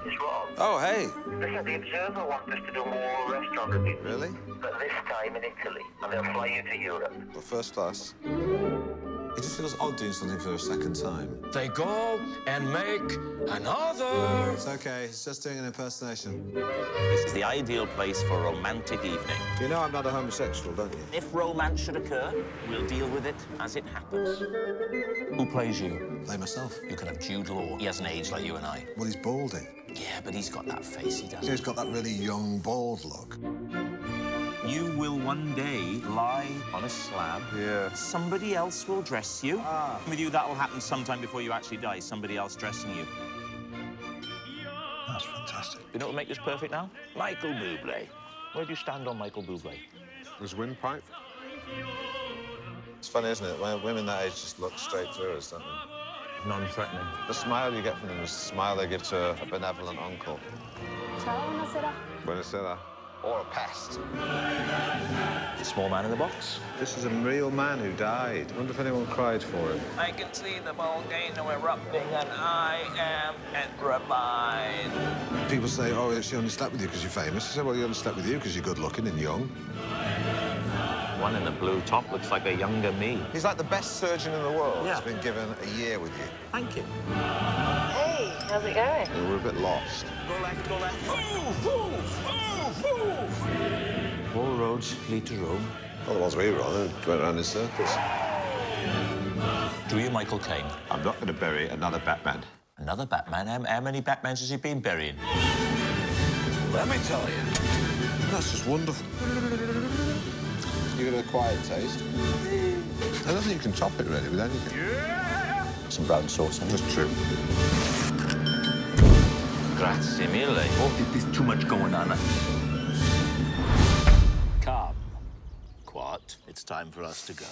It's Rob. Oh, hey. Listen, the Observer wants us to do more restaurant reviews. Really? But this time in Italy. And they'll fly you to Europe. Well, first class. It just feels odd doing something for a second time. They go and make another. It's okay. It's just doing an impersonation. This is the ideal place for a romantic evening. You know I'm not a homosexual, don't you? If romance should occur, we'll deal with it as it happens. Who plays you? Play myself. You could have Jude Law. He hasn't aged like you and I. Well, he's balding. Yeah, but he's got that face, he does. He's got that really young, bald look. You will one day lie on a slab. Yeah. Somebody else will dress you. With you, that will happen sometime before you actually die. Somebody else dressing you. That's fantastic. You know what will make this perfect now? Michael Bublé. Where do you stand on Michael Bublé? His windpipe. It's funny, isn't it? When women that age just look straight through us, don't they? Non-threatening. The smile you get from them is the smile they give to a benevolent uncle. Ciao, buonasera. Buonasera. Or a pest. Small man in the box. This is a real man who died. I wonder if anyone cried for him. I can see the volcano erupting and I am petrified. People say, oh, she only slept with you because you're famous. I say, well, you only slept with you because you're good-looking and young. One in the blue top looks like a younger me. He's like the best surgeon in the world. Yeah. He's been given a year with you. Thank you. Hey, how's it going? And we're a bit lost. Go left, go left. Move, move, move, move. All roads lead to Rome. Well, the ones we were on, went around in circles. Do you, Michael Caine? I'm not going to bury another Batman. Another Batman? How many Batmans has he been burying? Let me tell you. That's just wonderful. You got a quiet taste. I don't think you can top it, really, with anything. Yeah! Some brown sauce on it. That's true. Grazie mille. Oh, there's too much going on. Come. Quat, it's time for us to go.